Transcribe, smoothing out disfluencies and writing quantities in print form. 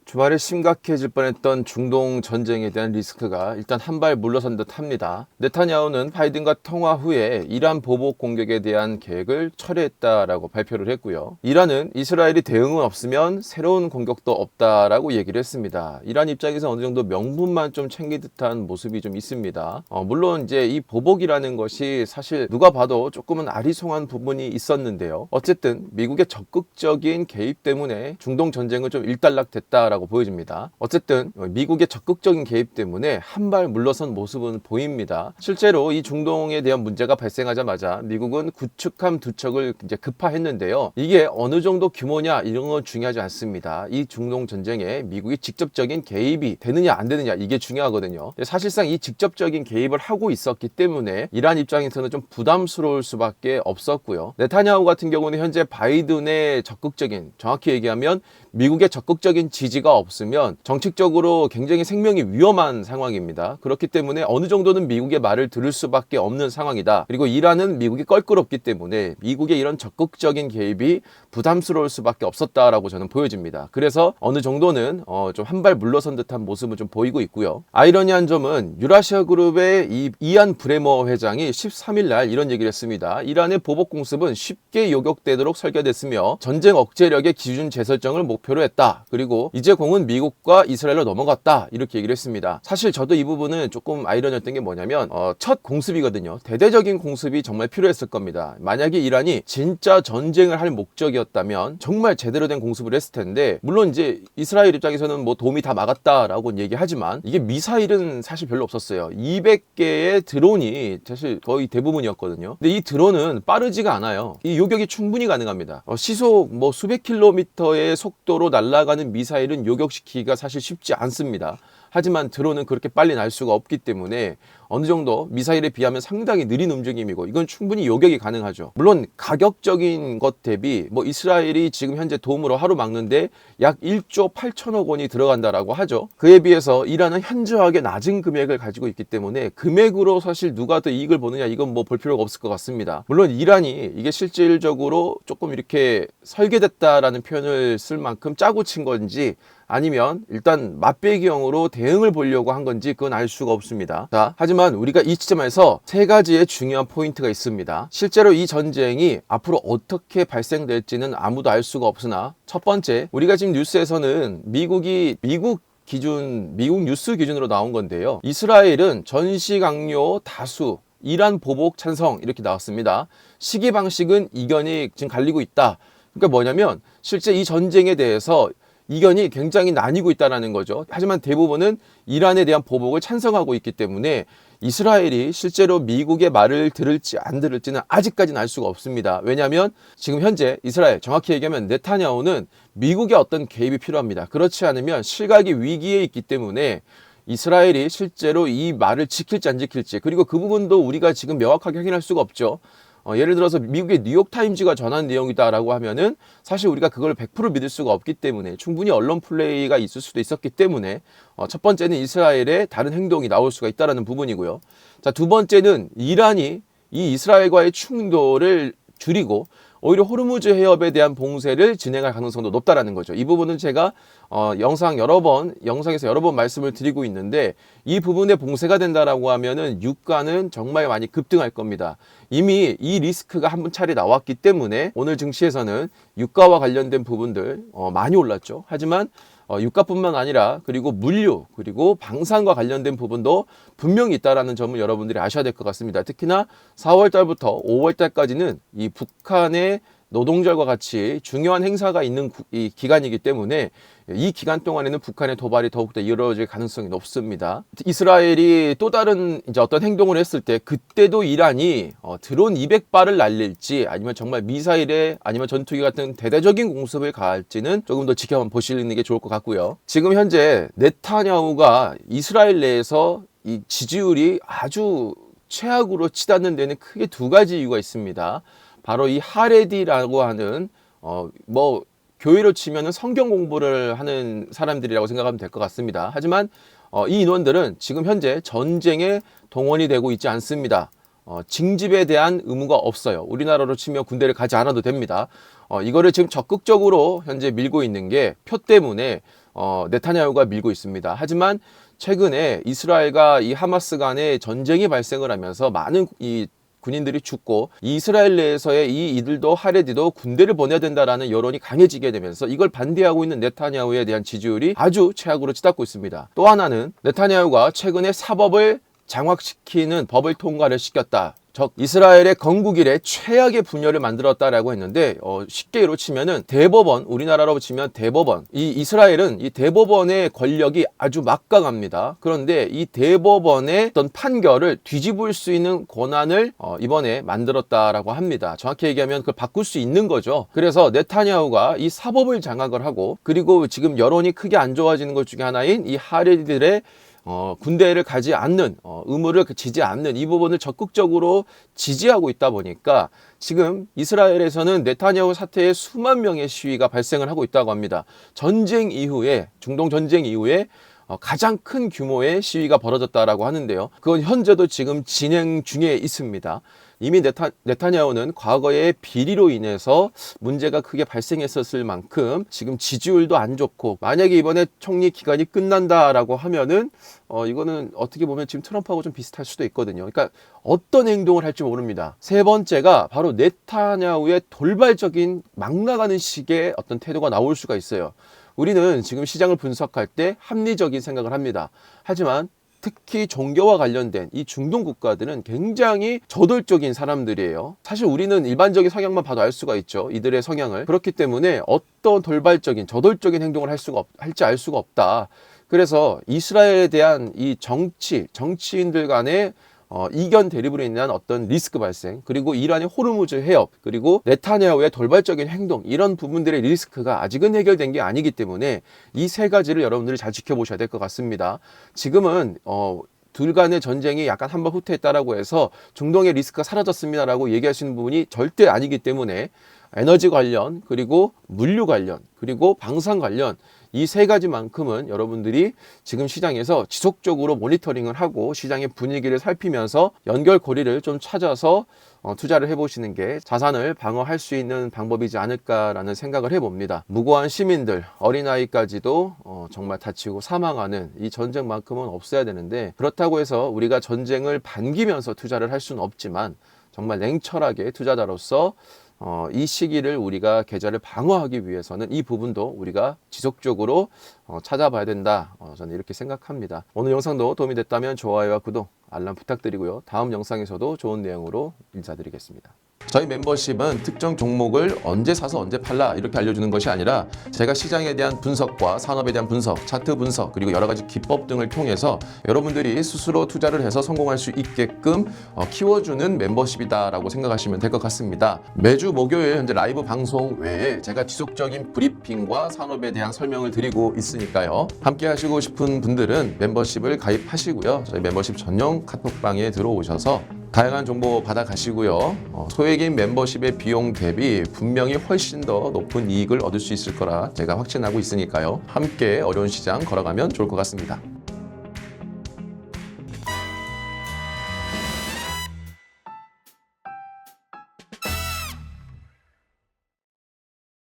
주말에 심각해질 뻔했던 중동 전쟁에 대한 리스크가 일단 한 발 물러선 듯합니다. 네타냐후는 바이든과 통화 후에 이란 보복 공격에 대한 계획을 철회했다라고 발표를 했고요. 이란은 이스라엘이 대응은 없으면 새로운 공격도 없다라고 얘기를 했습니다. 이란 입장에서 어느 정도 명분만 좀 챙긴 듯한 모습이 좀 있습니다. 물론 이제 이 보복이라는 것이 사실 누가 봐도 조금은 아리송한 부분이 있었는데요. 어쨌든 미국의 적극적인 개입 때문에 중동 전쟁은 좀 일단락됐다라고 보여집니다. 어쨌든 미국의 적극적인 개입 때문에 한 발 물러선 모습은 보입니다. 실제로 이 중동에 대한 문제가 발생하자마자 미국은 구축함 2척을 이제 급파했는데요. 이게 어느 정도 규모냐 이런 건 중요하지 않습니다. 이 중동 전쟁에 미국이 직접적인 개입이 되느냐 안 되느냐 이게 중요하거든요. 사실상 이 직접적인 개입을 하고 있었기 때문에 이란 입장에서는 좀 부담스러울 수밖에 없었고요. 네타냐후 같은 경우는 현재 바이든의 적극적인, 정확히 얘기하면 미국의 적극적인 지지가 없으면 정책적으로 굉장히 생명이 위험한 상황입니다. 그렇기 때문에 어느 정도는 미국의 말을 들을 수밖에 없는 상황이다. 그리고 이란은 미국이 껄끄럽기 때문에 미국의 이런 적극적인 개입이 부담스러울 수밖에 없었다라고 저는 보여집니다. 그래서 어느 정도는 좀 한 발 물러선 듯한 모습은 좀 보이고 있고요. 아이러니한 점은 유라시아 그룹의 이안 브레머 회장이 13일 날 이런 얘기를 했습니다. 이란의 보복 공습은 쉽게 요격되도록 설계됐으며 전쟁 억제력의 기준 재설정을 목표로 했다. 그리고 이제 공은 미국과 이스라엘로 넘어갔다. 이렇게 얘기를 했습니다. 사실 저도 이 부분은 조금 아이러니했던 게 뭐냐면 첫 공습이거든요. 대대적인 공습이 정말 필요했을 겁니다. 만약에 이란이 진짜 전쟁을 할 목적이었다면 정말 제대로 된 공습을 했을 텐데, 물론 이제 이스라엘 입장에서는 뭐 도움이 다 막았다라고 얘기하지만 이게 미사일은 사실 별로 없었어요. 200개의 드론이 사실 거의 대부분이었거든요. 근데 이 드론은 빠르지가 않아요. 이 요격이 충분히 가능합니다. 시속 뭐 수백 킬로미터의 속도로 날아가는 미사일은 요격시키기가 사실 쉽지 않습니다. 하지만 드론은 그렇게 빨리 날 수가 없기 때문에 어느 정도 미사일에 비하면 상당히 느린 움직임이고 이건 충분히 요격이 가능하죠. 물론 가격적인 것 대비 뭐 이스라엘이 지금 현재 도움으로 하루 막는데 약 1조 8천억 원이 들어간다라고 하죠. 그에 비해서 이란은 현저하게 낮은 금액을 가지고 있기 때문에 금액으로 사실 누가 더 이익을 보느냐 이건 뭐 볼 필요가 없을 것 같습니다. 물론 이란이 이게 실질적으로 조금 이렇게 설계됐다라는 표현을 쓸 만큼 짜고 친 건지 아니면 일단 맛배기형으로 대응을 보려고 한 건지 그건 알 수가 없습니다. 자, 하지만 우리가 이 시점에서 세 가지의 중요한 포인트가 있습니다. 실제로 이 전쟁이 앞으로 어떻게 발생될지는 아무도 알 수가 없으나, 첫 번째, 우리가 지금 뉴스에서는 미국 뉴스 기준으로 나온 건데요. 이스라엘은 전시 강요 다수, 이란 보복 찬성 이렇게 나왔습니다. 시기 방식은 이견이 지금 갈리고 있다. 그러니까 뭐냐면 실제 이 전쟁에 대해서 이견이 굉장히 나뉘고 있다는 거죠. 하지만 대부분은 이란에 대한 보복을 찬성하고 있기 때문에 이스라엘이 실제로 미국의 말을 들을지 안 들을지는 아직까지는 알 수가 없습니다. 왜냐하면 지금 현재 이스라엘, 정확히 얘기하면 네타냐후는 미국의 어떤 개입이 필요합니다. 그렇지 않으면 실각이 위기에 있기 때문에 이스라엘이 실제로 이 말을 지킬지 안 지킬지, 그리고 그 부분도 우리가 지금 명확하게 확인할 수가 없죠. 예를 들어서 미국의 뉴욕타임즈가 전한 내용이다라고 하면은 사실 우리가 그걸 100% 믿을 수가 없기 때문에 충분히 언론 플레이가 있을 수도 있었기 때문에 첫 번째는 이스라엘의 다른 행동이 나올 수가 있다는 부분이고요. 자, 두 번째는 이란이 이 이스라엘과의 충돌을 줄이고 오히려 호르무즈 해협에 대한 봉쇄를 진행할 가능성도 높다라는 거죠. 이 부분은 제가 영상에서 여러 번 말씀을 드리고 있는데, 이 부분에 봉쇄가 된다라고 하면은 유가는 정말 많이 급등할 겁니다. 이미 이 리스크가 한 차례 나왔기 때문에 오늘 증시에서는 유가와 관련된 부분들 많이 올랐죠. 하지만 유가뿐만 아니라 그리고 물류 그리고 방산과 관련된 부분도 분명히 있다라는 점을 여러분들이 아셔야 될 것 같습니다. 특히나 4월 달부터 5월 달까지는 이 북한의 노동절과 같이 중요한 행사가 있는 이 기간이기 때문에 이 기간 동안에는 북한의 도발이 더욱더 이루어질 가능성이 높습니다. 이스라엘이 또 다른 이제 어떤 행동을 했을 때 그때도 이란이 드론 200발을 날릴지 아니면 정말 미사일에 아니면 전투기 같은 대대적인 공습을 가할지는 조금 더 지켜보시는 게 좋을 것 같고요. 지금 현재 네타냐후가 이스라엘 내에서 이 지지율이 아주 최악으로 치닫는 데는 크게 두 가지 이유가 있습니다. 바로 이 하레디라고 하는 교회로 치면은 성경 공부를 하는 사람들이라고 생각하면 될 것 같습니다. 하지만 이 인원들은 지금 현재 전쟁에 동원이 되고 있지 않습니다. 징집에 대한 의무가 없어요. 우리나라로 치면 군대를 가지 않아도 됩니다. 이거를 지금 적극적으로 현재 밀고 있는 게 표 때문에 네타냐후가 밀고 있습니다. 하지만 최근에 이스라엘과 이 하마스 간의 전쟁이 발생을 하면서 많은 이 군인들이 죽고 이스라엘 내에서의 이들도 하레디도 군대를 보내야 된다라는 여론이 강해지게 되면서 이걸 반대하고 있는 네타냐후에 대한 지지율이 아주 최악으로 치닫고 있습니다. 또 하나는 네타냐후가 최근에 사법을 장악시키는 법을 통과를 시켰다. 즉 이스라엘의 건국 이래 최악의 분열을 만들었다라고 했는데 쉽게로 치면은 대법원, 우리나라로 치면 대법원, 이 이스라엘은 이 대법원의 권력이 아주 막강합니다. 그런데 이 대법원의 어떤 판결을 뒤집을 수 있는 권한을 이번에 만들었다라고 합니다. 정확히 얘기하면 그걸 바꿀 수 있는 거죠. 그래서 네타냐후가 이 사법을 장악을 하고, 그리고 지금 여론이 크게 안 좋아지는 것 중에 하나인 이 하레디들의 군대를 가지 않는, 의무를 지지 않는 이 부분을 적극적으로 지지하고 있다 보니까 지금 이스라엘에서는 네타냐후 사태에 수만 명의 시위가 발생을 하고 있다고 합니다. 전쟁 이후에, 중동 전쟁 이후에 가장 큰 규모의 시위가 벌어졌다라고 하는데요. 그건 현재도 지금 진행 중에 있습니다. 이미 네타냐후는 과거의 비리로 인해서 문제가 크게 발생했었을 만큼 지금 지지율도 안 좋고, 만약에 이번에 총리 기간이 끝난다라고 하면은 이거는 어떻게 보면 지금 트럼프하고 좀 비슷할 수도 있거든요. 그러니까 어떤 행동을 할지 모릅니다. 세 번째가 바로 네타냐후의 돌발적인 막 나가는 식의 어떤 태도가 나올 수가 있어요. 우리는 지금 시장을 분석할 때 합리적인 생각을 합니다. 하지만 특히 종교와 관련된 이 중동 국가들은 굉장히 저돌적인 사람들이에요. 사실 우리는 일반적인 성향만 봐도 알 수가 있죠. 이들의 성향을. 그렇기 때문에 어떤 돌발적인 저돌적인 행동을 할지 알 수가 없다. 그래서 이스라엘에 대한 이 정치인들 간의 이견 대립으로 인한 어떤 리스크 발생, 그리고 이란의 호르무즈 해협, 그리고 네타냐후의 돌발적인 행동, 이런 부분들의 리스크가 아직은 해결된 게 아니기 때문에 이 세 가지를 여러분들이 잘 지켜보셔야 될 것 같습니다. 지금은 둘 간의 전쟁이 약간 한번 후퇴했다라고 해서 중동의 리스크가 사라졌습니다라고 얘기하시는 부분이 절대 아니기 때문에 에너지 관련, 그리고 물류 관련, 그리고 방산 관련, 이 세 가지만큼은 여러분들이 지금 시장에서 지속적으로 모니터링을 하고 시장의 분위기를 살피면서 연결고리를 좀 찾아서 투자를 해보시는 게 자산을 방어할 수 있는 방법이지 않을까라는 생각을 해봅니다. 무고한 시민들, 어린아이까지도 정말 다치고 사망하는 이 전쟁만큼은 없어야 되는데, 그렇다고 해서 우리가 전쟁을 반기면서 투자를 할 수는 없지만 정말 냉철하게 투자자로서 이 시기를 우리가 계좌를 방어하기 위해서는 이 부분도 우리가 지속적으로 찾아봐야 된다. 저는 이렇게 생각합니다. 오늘 영상도 도움이 됐다면 좋아요와 구독, 알람 부탁드리고요. 다음 영상에서도 좋은 내용으로 인사드리겠습니다. 저희 멤버십은 특정 종목을 언제 사서 언제 팔라 이렇게 알려주는 것이 아니라 제가 시장에 대한 분석과 산업에 대한 분석, 차트 분석, 그리고 여러 가지 기법 등을 통해서 여러분들이 스스로 투자를 해서 성공할 수 있게끔 키워주는 멤버십이다라고 생각하시면 될 것 같습니다. 매주 목요일 현재 라이브 방송 외에 제가 지속적인 브리핑과 산업에 대한 설명을 드리고 있으니까요. 함께 하시고 싶은 분들은 멤버십을 가입하시고요. 저희 멤버십 전용 카톡방에 들어오셔서 다양한 정보 받아가시고요. 소액인 멤버십의 비용 대비 분명히 훨씬 더 높은 이익을 얻을 수 있을 거라 제가 확신하고 있으니까요. 함께 어려운 시장 걸어가면 좋을 것 같습니다.